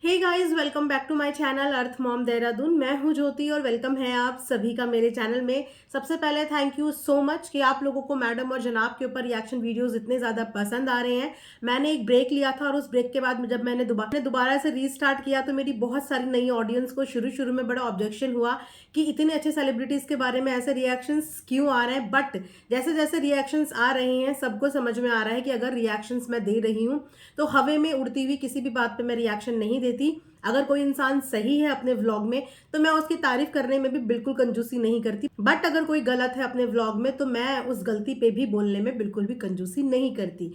Hey guys, welcome back to my channel earth mom Dehradun. मैं हूं ज्योति और वेलकम है आप सभी का मेरे चैनल में। सबसे पहले थैंक यू सो मच कि आप लोगों को मैडम और जनाब के ऊपर रिएक्शन वीडियोस इतने ज़्यादा पसंद आ रहे हैं। मैंने एक ब्रेक लिया था और उस ब्रेक के बाद जब मैंने दोबारा से रीस्टार्ट किया तो मेरी बहुत सारी नई ऑडियंस को शुरू शुरू में बड़ा ऑब्जेक्शन हुआ कि इतने अच्छे सेलिब्रिटीज़ के बारे में ऐसे रिएक्शंस क्यों आ रहे हैं। बट जैसे जैसे रिएक्शंस आ रहे हैं सबको समझ में आ रहा है कि अगर रिएक्शंस मैं दे रही हूँ तो हवा में उड़ती हुई किसी भी बात पे मैं रिएक्शन नहीं देती। अगर कोई इंसान सही है अपने व्लॉग में तो मैं उसकी तारीफ करने में भी बिल्कुल कंजूसी नहीं करती, बट अगर कोई गलत है अपने व्लॉग में तो मैं उस गलती पे भी बोलने में बिल्कुल भी कंजूसी नहीं करती।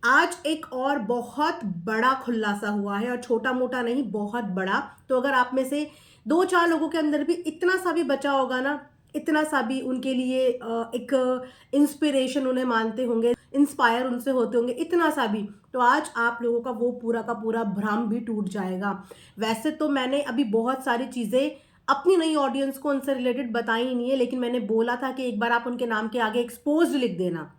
आज एक और बहुत बड़ा खुलासा हुआ है, और छोटा मोटा नहीं, बहुत बड़ा। तो अगर आप में से दो चार लोगों के अंदर भी इतना सा भी बचा होगा ना, इतना सा भी उनके लिए एक इंस्पिरेशन उन्हें मानते होंगे, इंस्पायर उनसे होते होंगे, इतना सा भी, तो आज आप लोगों का वो पूरा का पूरा भ्रम भी टूट जाएगा। वैसे तो मैंने अभी बहुत सारी चीज़ें अपनी नई ऑडियंस को उनसे रिलेटेड बताई ही नहीं है, लेकिन मैंने बोला था कि एक बार आप उनके नाम के आगे एक्सपोज्ड लिख देना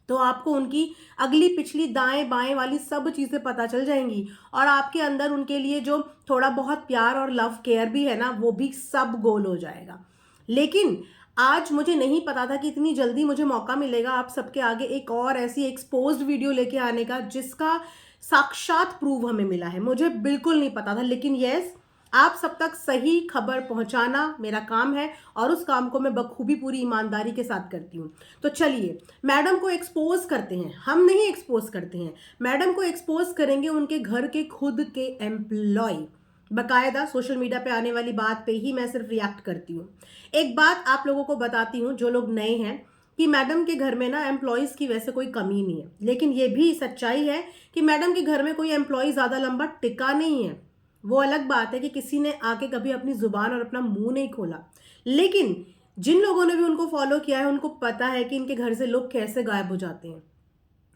तो आपको उनकी अगली पिछली दाएं बाएं वाली सब चीज़ें पता चल जाएंगी, और आपके अंदर उनके लिए जो थोड़ा बहुत प्यार और लव केयर भी है ना, वो भी सब गोल हो जाएगा। लेकिन आज मुझे नहीं पता था कि इतनी जल्दी मुझे मौका मिलेगा आप सबके आगे एक और ऐसी एक्सपोज्ड वीडियो लेके आने का जिसका साक्षात प्रूव हमें मिला है। मुझे बिल्कुल नहीं पता था, लेकिन यस, आप सब तक सही खबर पहुंचाना मेरा काम है और उस काम को मैं बखूबी पूरी ईमानदारी के साथ करती हूँ। तो चलिए मैडम को एक्सपोज करते हैं। हम नहीं एक्सपोज करते हैं, मैडम को एक्सपोज करेंगे उनके घर के खुद के एम्प्लॉय। बकायदा सोशल मीडिया पे आने वाली बात पे ही मैं सिर्फ रिएक्ट करती हूँ। एक बात आप लोगों को बताती हूँ जो लोग नए हैं, कि मैडम के घर में ना एम्प्लॉयज़ की वैसे कोई कमी नहीं है, लेकिन ये भी सच्चाई है कि मैडम के घर में कोई एम्प्लॉय ज़्यादा लंबा टिका नहीं है। वो अलग बात है कि किसी ने आके कभी अपनी जुबान और अपना मुंह नहीं खोला, लेकिन जिन लोगों ने भी उनको फॉलो किया है उनको पता है कि इनके घर से लोग कैसे गायब हो जाते हैं,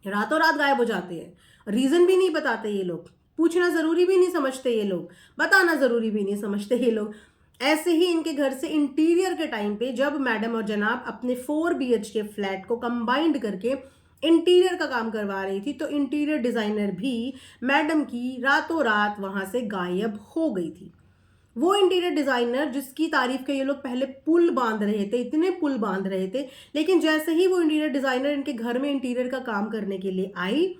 रातों रात गायब हो जाते हैं। रीजन भी नहीं बताते ये लोग, पूछना जरूरी भी नहीं समझते ये लोग, बताना जरूरी भी नहीं समझते ये लोग। ऐसे ही इनके घर से इंटीरियर के टाइम पे जब मैडम और जनाब अपने 4 BHK फ्लैट को कंबाइंड करके इंटीरियर का काम करवा रही थी, तो इंटीरियर डिजाइनर भी मैडम की रातों रात वहां से गायब हो गई थी। वो इंटीरियर डिजाइनर जिसकी तारीफ के ये लोग पहले पुल बांध रहे थे, इतने पुल बांध रहे थे, लेकिन जैसे ही वो इंटीरियर डिजाइनर इनके घर में इंटीरियर का काम करने के लिए आई,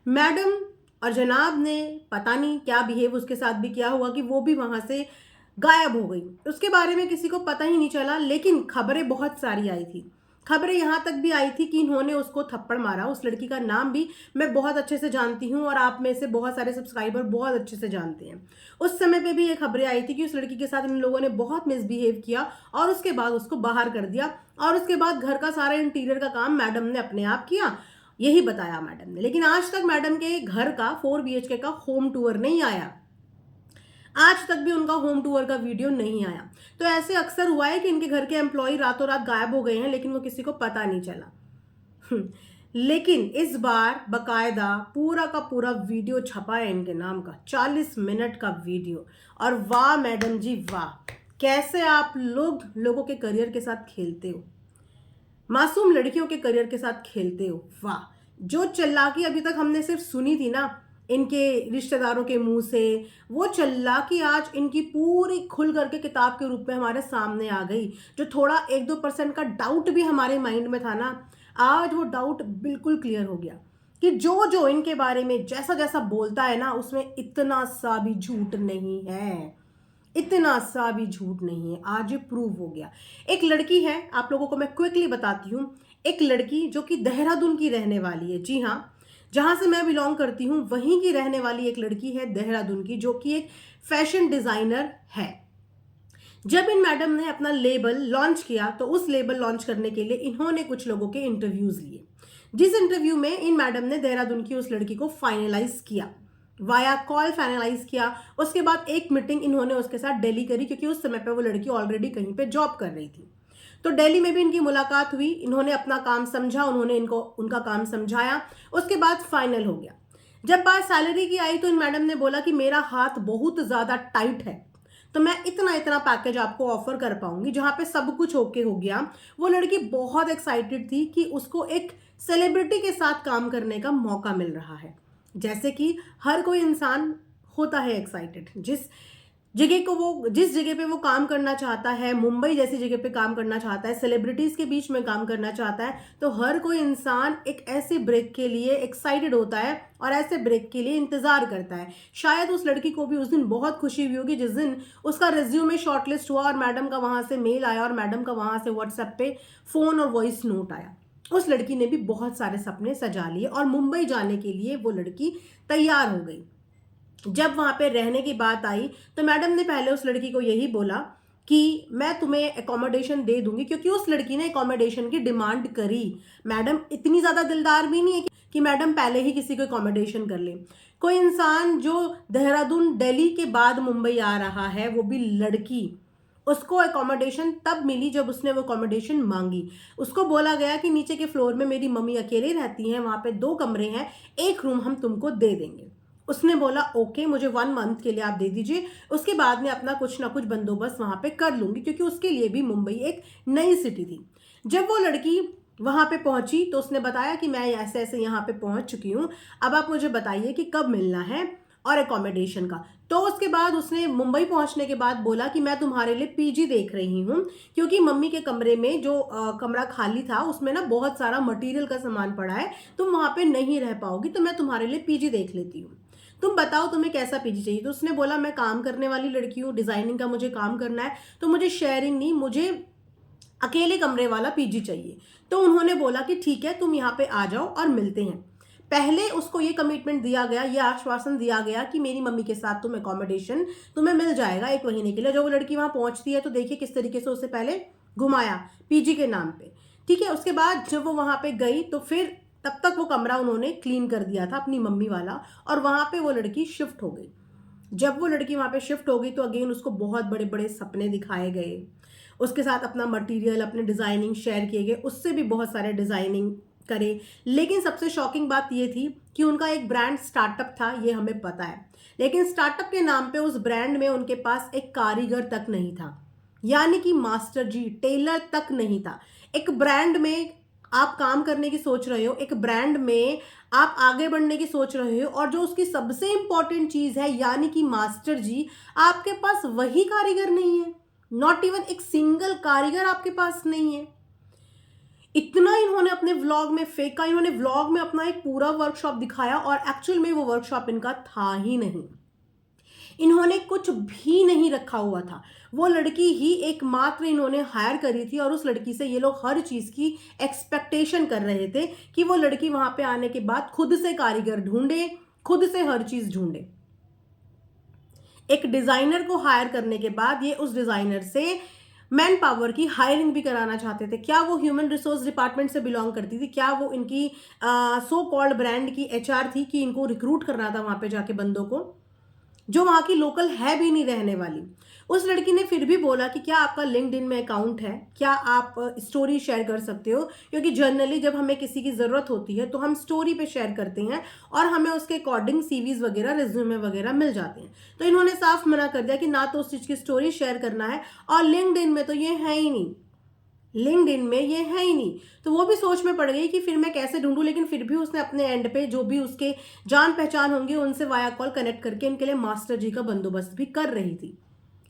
मैडम और जनाब ने पता नहीं क्या बिहेव उसके साथ भी किया हुआ कि वो भी वहां से गायब हो गई। उसके बारे में किसी को पता ही नहीं चला, लेकिन खबरें बहुत सारी आई थी। खबरें यहाँ तक भी आई थी कि इन्होंने उसको थप्पड़ मारा। उस लड़की का नाम भी मैं बहुत अच्छे से जानती हूँ और आप में से बहुत सारे सब्सक्राइबर बहुत अच्छे से जानते हैं। उस समय पे भी ये खबरें आई थी कि उस लड़की के साथ इन लोगों ने बहुत मिसबिहेव किया और उसके बाद उसको बाहर कर दिया, और उसके बाद घर का सारा इंटीरियर का काम मैडम ने अपने आप किया, यही बताया मैडम ने। लेकिन आज तक मैडम के घर का 4 BHK का होम टूर नहीं आया, आज तक भी उनका होम टूर का वीडियो नहीं आया। तो ऐसे अक्सर हुआ है कि इनके घर के एम्प्लॉय रातों रात गायब हो गए हैं, लेकिन वो किसी को पता नहीं चला। लेकिन इस बार बकायदा पूरा का पूरा वीडियो छपा है इनके नाम का, 40 मिनट का वीडियो। और वाह मैडम जी वाह, कैसे आप लोगों के करियर के साथ खेलते हो, मासूम लड़कियों के करियर के साथ खेलते हो। वाह, जो चालाकी अभी तक हमने सिर्फ सुनी थी ना इनके रिश्तेदारों के मुंह से, वो चालाकी आज इनकी पूरी खुल करके किताब के रूप में हमारे सामने आ गई। जो थोड़ा 1-2% का डाउट भी हमारे माइंड में था ना, आज वो डाउट बिल्कुल क्लियर हो गया कि जो जो इनके बारे में जैसा जैसा बोलता है ना, उसमें इतना सा भी झूठ नहीं है, इतना सा भी झूठ नहीं है। आज ये प्रूव हो गया। एक लड़की है, आप लोगों को मैं क्विकली बताती हूँ। एक लड़की जो कि देहरादून की रहने वाली है, जी हाँ, जहां से मैं बिलोंग करती हूँ वहीं की रहने वाली एक लड़की है देहरादून की, जो कि एक फैशन डिजाइनर है। जब इन मैडम ने अपना लेबल लॉन्च किया तो उस लेबल लॉन्च करने के लिए इन्होंने कुछ लोगों के इंटरव्यूज लिए, जिस इंटरव्यू में इन मैडम ने देहरादून की उस लड़की को फाइनलाइज किया, वाया कॉल फाइनलाइज किया। उसके बाद एक मीटिंग इन्होंने उसके साथ दिल्ली करी, क्योंकि उस समय पर वो लड़की ऑलरेडी कहीं पे जॉब कर रही थी। तो दिल्ली में भी इनकी मुलाकात हुई, इन्होंने अपना काम समझा, उन्होंने इनको उनका काम समझाया, उसके बाद फाइनल हो गया। जब बात सैलरी की आई तो इन मैडम ने बोला कि मेरा हाथ बहुत ज्यादा टाइट है, तो मैं इतना इतना पैकेज आपको ऑफर कर पाऊंगी। जहां पे सब कुछ ओके हो गया, वो लड़की बहुत एक्साइटेड थी कि उसको एक सेलिब्रिटी के साथ काम करने का मौका मिल रहा है। जैसे कि हर कोई इंसान होता है एक्साइटेड। जिस जगह पे वो काम करना चाहता है, मुंबई जैसी जगह पे काम करना चाहता है, सेलिब्रिटीज के बीच में काम करना चाहता है, तो हर कोई इंसान एक ऐसे ब्रेक के लिए एक्साइटेड होता है और ऐसे ब्रेक के लिए इंतजार करता है। शायद उस लड़की को भी उस दिन बहुत खुशी हुई होगी जिस दिन उसका रिज्यूमे शॉर्टलिस्ट हुआ और मैडम का वहां से मेल आया और मैडम का वहां से व्हाट्सएप पे फोन और वॉइस नोट आया। उस लड़की ने भी बहुत सारे सपने सजा लिए और मुंबई जाने के लिए वो लड़की तैयार हो गई। जब वहां पे रहने की बात आई तो मैडम ने पहले उस लड़की को यही बोला कि मैं तुम्हें अकोमोडेशन दे दूंगी, क्योंकि उस लड़की ने अकोमोडेशन की डिमांड करी। मैडम इतनी ज्यादा दिलदार भी नहीं है कि मैडम पहले ही किसी को अकोमोडेशन कर ले। कोई इंसान जो देहरादून दिल्ली के बाद मुंबई आ रहा है, वो भी लड़की, उसको अकोमोडेशन तब मिली जब उसने वो अकोमोडेशन मांगी। उसको बोला गया कि नीचे के फ्लोर में मेरी मम्मी अकेले रहती हैं, वहां पे 2 कमरे हैं, 1 रूम हम तुमको दे देंगे। उसने बोला ओके, मुझे 1 मंथ के लिए आप दे दीजिए, उसके बाद में अपना कुछ ना कुछ बंदोबस्त वहां पे कर लूंगी, क्योंकि उसके लिए भी मुंबई एक नई सिटी थी। जब वो लड़की वहां पे पहुंची तो उसने बताया कि मैं ऐसे ऐसे यहाँ पे पहुंच चुकी हूँ, अब आप मुझे बताइए कि कब मिलना है और अकोमोडेशन का। तो उसके बाद उसने मुंबई पहुंचने के बाद बोला कि मैं तुम्हारे लिए पीजी देख रही हूँ, क्योंकि मम्मी के कमरे में जो कमरा खाली था उसमें ना बहुत सारा मटेरियल का सामान पड़ा है, तुम वहां पे नहीं रह पाओगी, तो मैं तुम्हारे लिए पीजी देख लेती हूँ, तुम बताओ तुम्हें कैसा पीजी चाहिए। तो उसने बोला मैं काम करने वाली लड़की हूँ, डिजाइनिंग का मुझे काम करना है, तो मुझे शेयरिंग नहीं, मुझे अकेले कमरे वाला पीजी चाहिए। तो उन्होंने बोला कि ठीक है, तुम यहाँ पे आ जाओ और मिलते हैं। पहले उसको ये कमिटमेंट दिया गया, ये आश्वासन दिया गया कि मेरी मम्मी के साथ तुम अकोमोडेशन तुम्हें मिल जाएगा 1 महीने के लिए। जब वो लड़की वहां पहुंचती है तो देखिए किस तरीके से उसे पहले घुमाया पीजी के नाम पे, ठीक है। उसके बाद जब वो वहां पे गई तो फिर तब तक वो कमरा उन्होंने क्लीन कर दिया था अपनी मम्मी वाला, और वहां पे वो लड़की शिफ्ट हो गई। जब वो लड़की वहां पे शिफ्ट हो गई तो अगेन उसको बहुत बड़े बड़े सपने दिखाए गए, उसके साथ अपना मटेरियल, अपने डिजाइनिंग शेयर किए गए, उससे भी बहुत सारे डिजाइनिंग करे। लेकिन सबसे शॉकिंग बात ये थी कि उनका एक ब्रांड स्टार्टअप था, ये हमें पता है, लेकिन स्टार्टअप के नाम पे उस ब्रांड में उनके पास एक कारीगर तक नहीं था, यानी कि मास्टर जी, टेलर तक नहीं था। एक ब्रांड में आप काम करने की सोच रहे हो, एक ब्रांड में आप आगे बढ़ने की सोच रहे हो, और जो उसकी सबसे इंपॉर्टेंट चीज है यानी कि मास्टर जी, आपके पास वही कारीगर नहीं है। नॉट इवन एक सिंगल कारीगर आपके पास नहीं है। इतना इन्होंने अपने व्लॉग में फेंका, इन्होंने व्लॉग में अपना एक पूरा वर्कशॉप दिखाया और एक्चुअल में वो वर्कशॉप इनका था ही नहीं। इन्होंने कुछ भी नहीं रखा हुआ था, वो लड़की ही एकमात्र इन्होंने हायर करी थी, और उस लड़की से ये लोग हर चीज की एक्सपेक्टेशन कर रहे थे कि वो लड़की वहां पे आने के बाद खुद से कारीगर ढूंढे, खुद से हर चीज ढूंढे। एक डिजाइनर को हायर करने के बाद ये उस डिजाइनर से मैन पावर की हायरिंग भी कराना चाहते थे। क्या वो ह्यूमन रिसोर्स डिपार्टमेंट से बिलोंग करती थी? क्या वो इनकी सो कॉल्ड ब्रांड की एचआर थी कि इनको रिक्रूट करना था वहां पे जाके बंदों को, जो वहां की लोकल है भी नहीं रहने वाली? उस लड़की ने फिर भी बोला कि क्या आपका लिंक्डइन में अकाउंट है, क्या आप स्टोरी शेयर कर सकते हो, क्योंकि जनरली जब हमें किसी की जरूरत होती है तो हम स्टोरी पे शेयर करते हैं और हमें उसके अकॉर्डिंग सीवीज वगैरह, रिज्यूमे वगैरह मिल जाते हैं। तो इन्होंने साफ मना कर दिया कि ना तो उस चीज की स्टोरी शेयर करना है, और लिंक्डइन में तो ये है ही नहीं, लिंक्डइन में ये है ही नहीं। तो वो भी सोच में पड़ गई कि फिर मैं कैसे ढूंढूं, लेकिन फिर भी उसने अपने एंड पे जो भी उसके जान पहचान होंगे उनसे वाया कॉल कनेक्ट करके इनके लिए मास्टर जी का बंदोबस्त भी कर रही थी,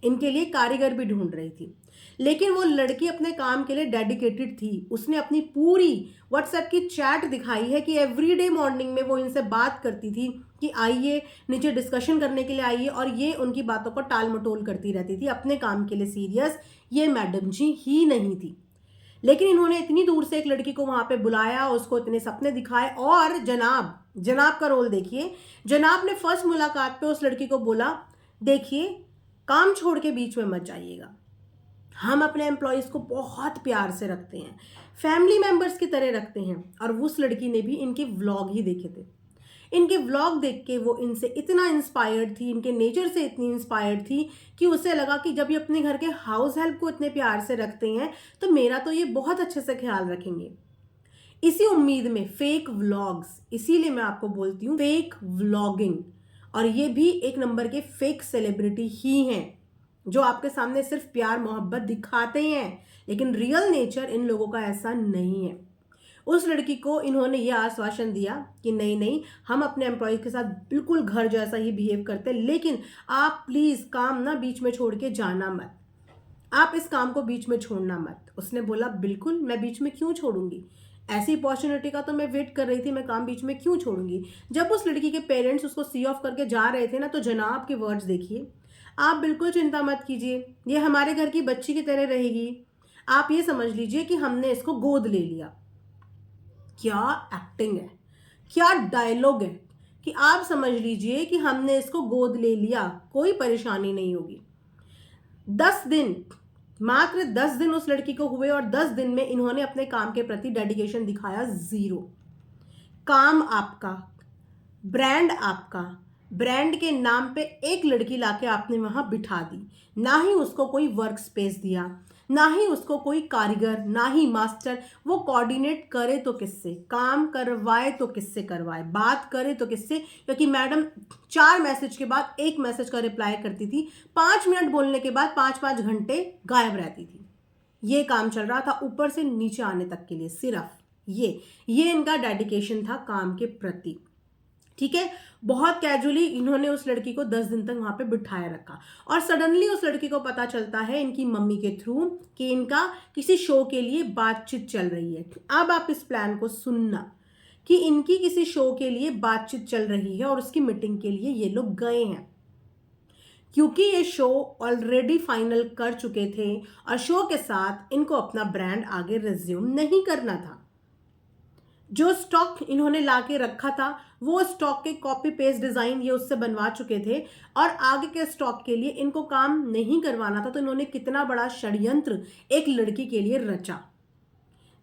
इनके लिए कारीगर भी ढूंढ रही थी। लेकिन वो लड़की अपने काम के लिए डेडिकेटेड थी। उसने अपनी पूरी व्हाट्सएप की चैट दिखाई है कि एवरीडे मॉर्निंग में वो इनसे बात करती थी कि आइए नीचे डिस्कशन करने के लिए आइए, और ये उनकी बातों को टाल मटोल करती रहती थी, अपने काम के लिए सीरियस ये मैडम जी ही नहीं थी। लेकिन इन्होंने इतनी दूर से एक लड़की को वहां पे बुलाया, उसको इतने सपने दिखाए, और जनाब का रोल देखिए। जनाब ने फर्स्ट मुलाकात पे उस लड़की को बोला, देखिए काम छोड़ के बीच में मत जाइएगा, हम अपने एम्प्लॉयज को बहुत प्यार से रखते हैं, फैमिली मेंबर्स की तरह रखते हैं। और उस लड़की ने भी इनके व्लॉग ही देखे थे, इनके व्लॉग देख के वो इनसे इतना इंस्पायर्ड थी, इनके नेचर से इतनी इंस्पायर्ड थी कि उसे लगा कि जब ये अपने घर के हाउस हेल्प को इतने प्यार से रखते हैं तो मेरा तो ये बहुत अच्छे से ख्याल रखेंगे। इसी उम्मीद में फेक व्लॉग्स, इसीलिए मैं आपको बोलती हूँ फेक व्लॉगिंग, और ये भी एक नंबर के फेक सेलिब्रिटी ही हैं जो आपके सामने सिर्फ प्यार मोहब्बत दिखाते हैं, लेकिन रियल नेचर इन लोगों का ऐसा नहीं है। उस लड़की को इन्होंने यह आश्वासन दिया कि नहीं नहीं, हम अपने एम्प्लॉय के साथ बिल्कुल घर जैसा ही बिहेव करते हैं, लेकिन आप प्लीज काम ना बीच में छोड़ के जाना मत, आप इस काम को बीच में छोड़ना मत। उसने बोला बिल्कुल, मैं बीच में क्यों छोड़ूंगी, ऐसी अपॉर्चुनिटी का तो मैं वेट कर रही थी, मैं काम बीच में क्यों छोड़ूंगी। जब उस लड़की के पेरेंट्स उसको सी ऑफ करके जा रहे थे ना, तो जनाब के वर्ड्स देखिए, आप बिल्कुल चिंता मत कीजिए, ये हमारे घर की बच्ची की तरह रहेगी, आप ये समझ लीजिए कि हमने इसको गोद ले लिया। क्या एक्टिंग है, क्या डायलॉग है कि आप समझ लीजिए कि हमने इसको गोद ले लिया, कोई परेशानी नहीं होगी। 10 दिन, मात्र 10 दिन उस लड़की को हुए और 10 दिन में इन्होंने अपने काम के प्रति डेडिकेशन दिखाया 0। काम आपका, ब्रांड आपका, ब्रांड के नाम पे एक लड़की लाके आपने वहां बिठा दी, ना ही उसको कोई वर्क स्पेस दिया, ना ही उसको कोई कारीगर, ना ही मास्टर। वो कोऑर्डिनेट करे तो किससे, काम करवाए तो किससे करवाए, बात करे तो किससे, क्योंकि मैडम 4 मैसेज के बाद 1 मैसेज का रिप्लाई करती थी, 5 मिनट बोलने के बाद 5-5 घंटे गायब रहती थी। ये काम चल रहा था ऊपर से नीचे आने तक के लिए, सिर्फ ये इनका डेडिकेशन था काम के प्रति। ठीक है, बहुत कैजुअली इन्होंने उस लड़की को 10 दिन तक वहां पे बिठाए रखा और सडनली उस लड़की को पता चलता है इनकी मम्मी के थ्रू कि इनका किसी शो के लिए बातचीत चल रही है। अब आप इस प्लान को सुनना कि इनकी किसी शो के लिए बातचीत चल रही है और उसकी मीटिंग के लिए ये लोग गए हैं, क्योंकि ये शो ऑलरेडी फाइनल कर चुके थे और शो के साथ इनको अपना ब्रांड आगे रिज्यूम नहीं करना था। जो स्टॉक इन्होंने लाके रखा था वो स्टॉक के कॉपी पेस्ट डिजाइन ये उससे बनवा चुके थे और आगे के स्टॉक के लिए इनको काम नहीं करवाना था। तो इन्होंने कितना बड़ा षड्यंत्र एक लड़की के लिए रचा।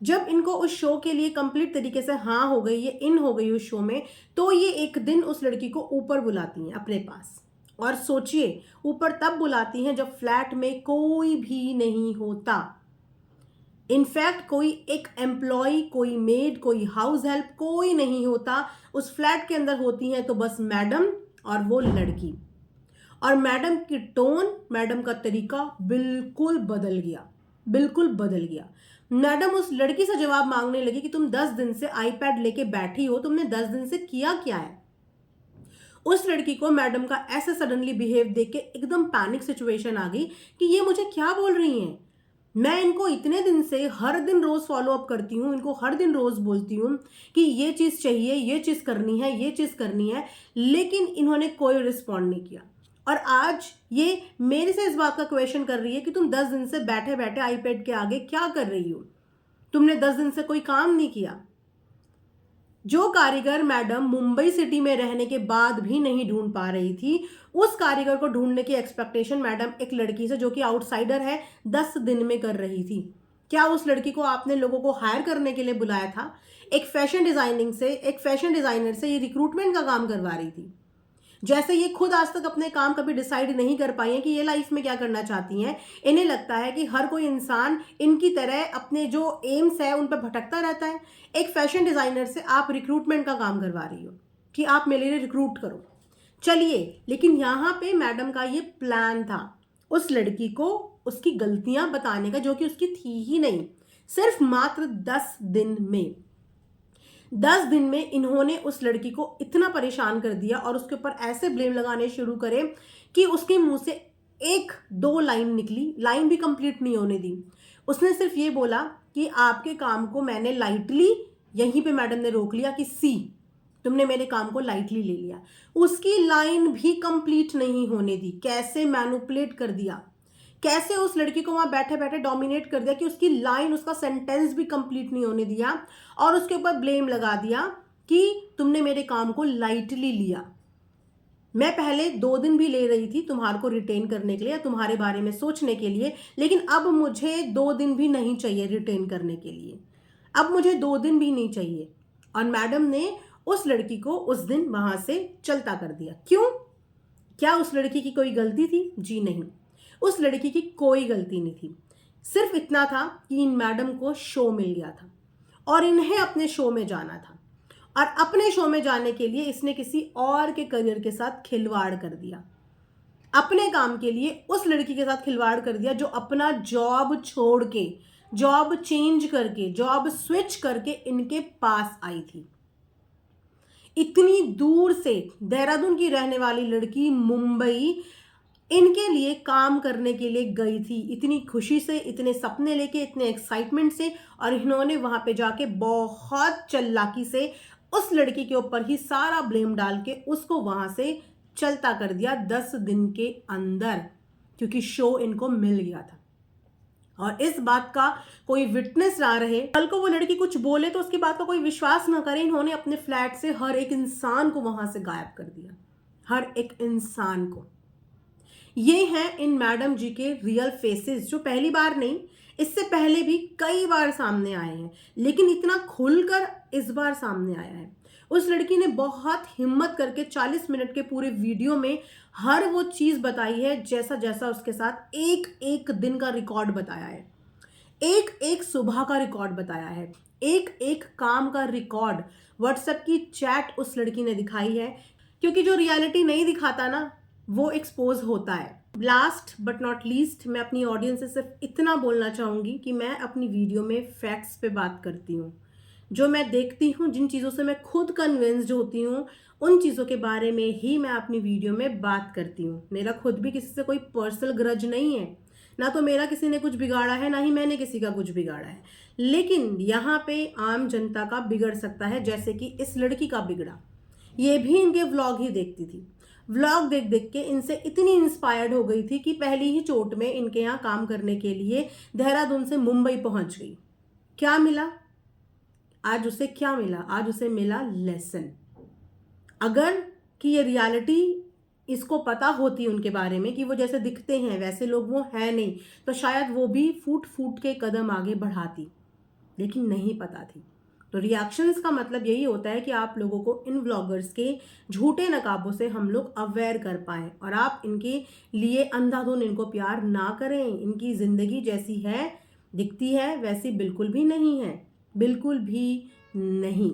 जब इनको उस शो के लिए कंप्लीट तरीके से हाँ हो गई, ये इन हो गई उस शो में, तो ये एक दिन उस लड़की को ऊपर बुलाती हैं अपने पास। और सोचिए, ऊपर तब बुलाती हैं जब फ्लैट में कोई भी नहीं होता, इनफैक्ट कोई एक एम्प्लॉय, कोई मेड, कोई हाउस हेल्प, कोई नहीं होता उस फ्लैट के अंदर। होती हैं तो बस मैडम और वो लड़की। और मैडम की टोन, मैडम का तरीका बिल्कुल बदल गया, बिल्कुल बदल गया। मैडम उस लड़की से जवाब मांगने लगी कि तुम 10 दिन से आईपैड लेके बैठी हो, तुमने 10 दिन से किया क्या है। उस लड़की को मैडम का ऐसे सडनली बिहेव देख के एकदम पैनिक सिचुएशन आ गई कि ये मुझे क्या बोल रही हैं। मैं इनको इतने दिन से हर दिन रोज फॉलो अप करती हूँ, इनको हर दिन रोज बोलती हूँ कि ये चीज चाहिए, ये चीज करनी है, ये चीज करनी है, लेकिन इन्होंने कोई रिस्पॉन्ड नहीं किया। और आज ये मेरे से इस बात का क्वेश्चन कर रही है कि तुम 10 दिन से बैठे बैठे आईपैड के आगे क्या कर रही हो, तुमने 10 दिन से कोई काम नहीं किया। जो कारीगर मैडम मुंबई सिटी में रहने के बाद भी नहीं ढूंढ पा रही थी, उस कारीगर को ढूंढने की एक्सपेक्टेशन मैडम एक लड़की से जो कि आउटसाइडर है 10 दिन में कर रही थी। क्या उस लड़की को आपने लोगों को हायर करने के लिए बुलाया था? एक फैशन डिजाइनर से ये रिक्रूटमेंट का काम करवा रही थी। जैसे ये खुद आज तक अपने काम कभी डिसाइड नहीं कर पाई हैं कि ये लाइफ में क्या करना चाहती हैं। इन्हें लगता है कि हर कोई इंसान इनकी तरह अपने जो एम्स है उन पर भटकता रहता है। एक फैशन डिजाइनर से आप रिक्रूटमेंट का काम करवा रही हो कि आप मेरे लिए रिक्रूट करो। चलिए, लेकिन यहाँ पे मैडम का ये प्लान था उस लड़की को उसकी गलतियां बताने का, जो कि उसकी थी ही नहीं। सिर्फ मात्र 10 दिन में, 10 दिन में इन्होंने उस लड़की को इतना परेशान कर दिया और उसके ऊपर ऐसे ब्लेम लगाने शुरू करे कि उसके मुंह से 1-2 लाइन निकली, लाइन भी कंप्लीट नहीं होने दी। उसने सिर्फ ये बोला कि आपके काम को मैंने लाइटली, यहीं पे मैडम ने रोक लिया कि सी, तुमने मेरे काम को लाइटली ले लिया। उसकी लाइन भी कंप्लीट नहीं होने दी। कैसे मैनिपुलेट कर दिया, कैसे उस लड़की को वहां बैठे बैठे डोमिनेट कर दिया कि उसकी लाइन, उसका सेंटेंस भी कंप्लीट नहीं होने दिया और उसके ऊपर ब्लेम लगा दिया कि तुमने मेरे काम को लाइटली लिया। मैं पहले 2 दिन भी ले रही थी तुम्हारे को रिटेन करने के लिए या तुम्हारे बारे में सोचने के लिए, लेकिन अब मुझे 2 दिन भी नहीं चाहिए रिटेन करने के लिए, अब मुझे 2 दिन भी नहीं चाहिए। और मैडम ने उस लड़की को उस दिन वहां से चलता कर दिया। क्यों? क्या उस लड़की की कोई गलती थी? जी नहीं, उस लड़की की कोई गलती नहीं थी। सिर्फ इतना था कि इन मैडम को शो मिल गया था और इन्हें अपने शो में जाना था, और अपने शो में जाने के लिए इसने किसी और के करियर के साथ खिलवाड़ कर दिया। अपने काम के लिए उस लड़की के साथ खिलवाड़ कर दिया जो अपना जॉब छोड़ के जॉब चेंज करके, जॉब स्विच करके इनके पास आई थी। इतनी दूर से देहरादून की रहने वाली लड़की मुंबई इनके लिए काम करने के लिए गई थी, इतनी खुशी से, इतने सपने लेके, इतने एक्साइटमेंट से, और इन्होंने वहां पे जाके बहुत चालाकी से उस लड़की के ऊपर ही सारा ब्लेम डाल के उसको वहां से चलता कर दिया 10 दिन के अंदर, क्योंकि शो इनको मिल गया था। और इस बात का कोई विटनेस ना रहे, कल को वो लड़की कुछ बोले तो उसकी बात का कोई विश्वास ना करे, इन्होंने अपने फ्लैट से हर एक इंसान को वहां से गायब कर दिया, हर एक इंसान को। ये हैं इन मैडम जी के रियल फेसेस, जो पहली बार नहीं, इससे पहले भी कई बार सामने आए हैं, लेकिन इतना खुलकर इस बार सामने आया है। उस लड़की ने बहुत हिम्मत करके 40 मिनट के पूरे वीडियो में हर वो चीज बताई है, जैसा जैसा उसके साथ एक एक दिन का रिकॉर्ड बताया है, एक एक सुबह का रिकॉर्ड बताया है, एक एक काम का रिकॉर्ड, व्हाट्सएप की चैट उस लड़की ने दिखाई है। क्योंकि जो रियलिटी नहीं दिखाता ना, वो एक्सपोज होता है। लास्ट बट नॉट लीस्ट, मैं अपनी ऑडियंस से सिर्फ इतना बोलना चाहूंगी कि मैं अपनी वीडियो में फैक्ट्स पे बात करती हूँ, जो मैं देखती हूँ, जिन चीज़ों से मैं खुद कन्विंस्ड होती हूँ, उन चीज़ों के बारे में ही मैं अपनी वीडियो में बात करती हूँ। मेरा खुद भी किसी से कोई पर्सनल ग्रज नहीं है, ना तो मेरा किसी ने कुछ बिगाड़ा है, ना ही मैंने किसी का कुछ बिगाड़ा है, लेकिन यहाँ पे आम जनता का बिगड़ सकता है, जैसे कि इस लड़की का बिगड़ा। ये भी इनके व्लॉग ही देखती थी, व्लॉग देख देख के इनसे इतनी इंस्पायर्ड हो गई थी कि पहली ही चोट में इनके यहाँ काम करने के लिए देहरादून से मुंबई पहुंच गई। क्या मिला आज उसे? क्या मिला आज उसे? मिला लेसन। अगर कि ये रियलिटी इसको पता होती उनके बारे में कि वो जैसे दिखते हैं वैसे लोग वो है नहीं, तो शायद वो भी फूट फूट के कदम आगे बढ़ाती, लेकिन नहीं पता थी। तो रिएक्शंस का मतलब यही होता है कि आप लोगों को इन व्लॉगर्स के झूठे नकाबों से हम लोग अवेयर कर पाएं, और आप इनके लिए अंधाधुन इनको प्यार ना करें। इनकी जिंदगी जैसी है, दिखती है, वैसी बिल्कुल भी नहीं है, बिल्कुल भी नहीं।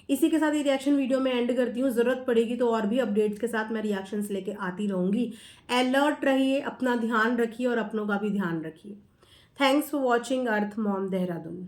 इसी के साथ ये रिएक्शन वीडियो में एंड करती हूँ। जरूरत पड़ेगी तो और भी अपडेट्स के साथ मैं रिएक्शंस लेके आती रहूंगी। अलर्ट रहिए, अपना ध्यान रखिए और अपनों का भी ध्यान रखिए। Thanks for watching earth mom Dehradun.